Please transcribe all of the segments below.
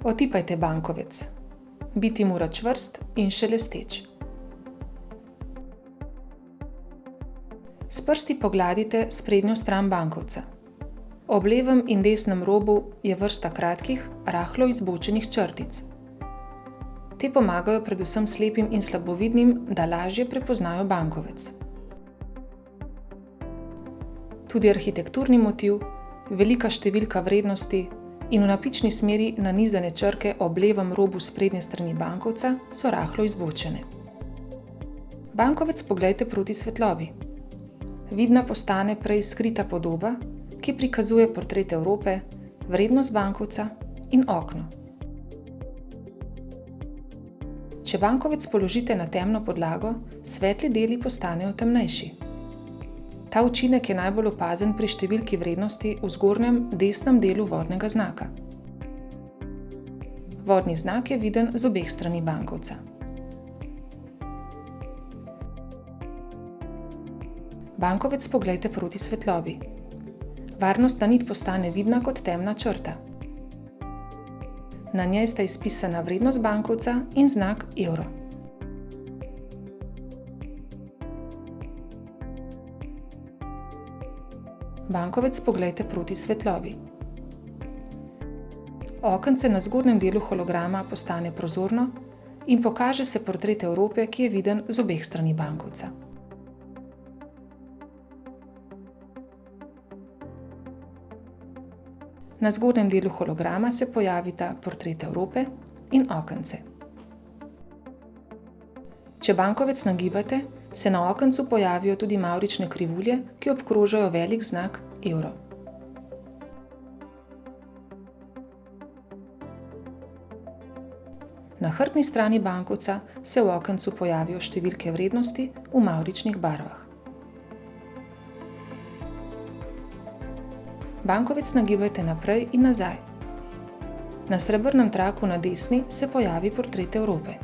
Otipajte bankovec. Biti mora čvrst in šelesteč. S prsti pogladite sprednjo stran bankovca. Ob levem in desnem robu je vrsta kratkih, rahlo izbočenih črtic. Te pomagajo predvsem slepim in slabovidnim, da lažje prepoznajo bankovec. Tudi arhitekturni motiv, velika številka vrednosti in v napični smeri nanizane črke ob levem robu sprednje strani bankovca so rahlo izbočene. Bankovec poglejte proti svetlobi. Vidna postane prej skrita podoba, ki prikazuje portret Evrope, vrednost bankovca in okno. Če bankovec položite na temno podlago, svetli deli postanejo temnejši. Ta učinek je najbolj opazen pri številki vrednosti v zgornjem desnem delu vodnega znaka. Vodni znak je viden z obeh strani bankovca. Bankovec poglejte proti svetlobi. Varnostna nit postane vidna kot temna črta. Na njej sta izpisana vrednost bankovca in znak evro. Bankovec poglejte proti svetlobi. Okence na zgornjem delu holograma postane prozorno in pokaže se portret Evrope, ki je viden z obeh strani bankovca. Na zgornjem delu holograma se pojavita portret Evrope in okence. Če bankovec nagibate, se na okencu pojavijo tudi mavrične krivulje, ki obkrožajo velik znak evro. Na hrbtni strani bankovca se v okencu pojavijo številke vrednosti v mavričnih barvah. Bankovec nagibajte naprej in nazaj. Na srebrnem traku na desni se pojavi portret Evrope.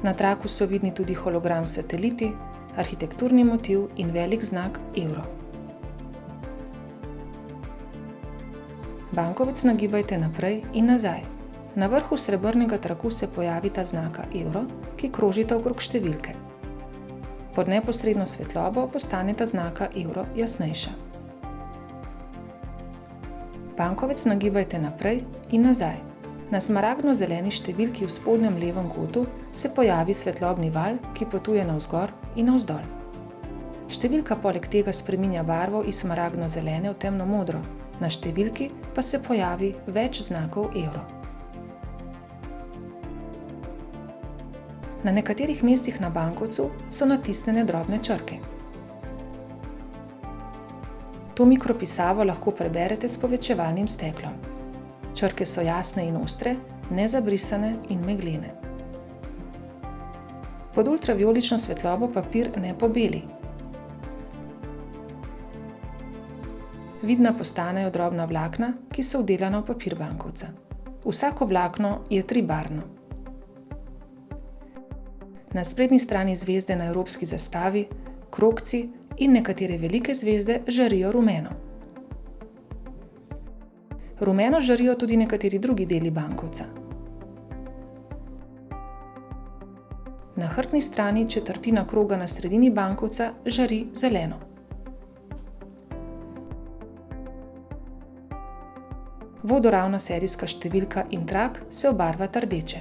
Na traku so vidni tudi hologram s sateliti, arhitekturni motiv in velik znak evro. Bankovec nagibajte naprej in nazaj. Na vrhu srebrnega traku se pojavita znaka evro, ki krožita okrog številke. Pod neposredno svetlobo postaneta znaka evro jasnejša. Bankovec nagibajte naprej in nazaj. Na smaragdno-zeleni številki v spodnjem levem kotu se pojavi svetlobni val, ki potuje navzgor in navzdol. Številka poleg tega spreminja barvo iz smaragdno-zelene v temno-modro, na številki pa se pojavi več znakov evro. Na nekaterih mestih na bankovcu so natisnjene drobne črke. To mikropisavo lahko preberete s povečevalnim steklom. Črke so jasne in ostre, nezabrisane in meglene. Pod ultravijolično svetlobo papir ne pobeli. Vidna postanejo drobna vlakna, ki so vdelana v papir bankovca. Vsako vlakno je tribarvno. Na sprednji strani zvezde na evropski zastavi, krogci in nekatere velike zvezde žarijo rumeno. Rumeno žarijo tudi nekateri drugi deli bankovca. Na hrbtni strani četrtina kroga na sredini bankovca žari zeleno. Vodoravna serijska številka in trak se obarvata rdeče.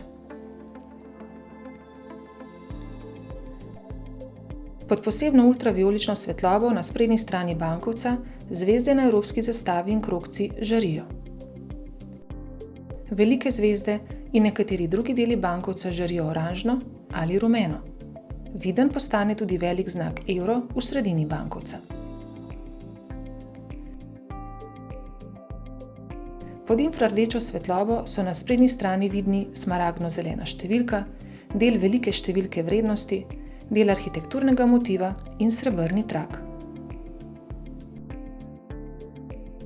Pod posebno ultravijolično svetlobo na sprednji strani bankovca zvezde na evropski zastavi in krogci žarijo. Velike zvezde in nekateri drugi deli bankovca žarijo oranžno ali rumeno. Viden postane tudi velik znak evro v sredini bankovca. Pod infrardečo svetlobo so na sprednji strani vidni smaragdno-zelena številka, del velike številke vrednosti, del arhitekturnega motiva in srebrni trak.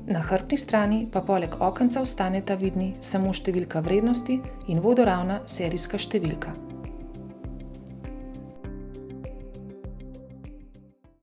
Na hrbtni strani pa poleg okenca ostaneta vidni samo številka vrednosti in vodoravna serijska številka.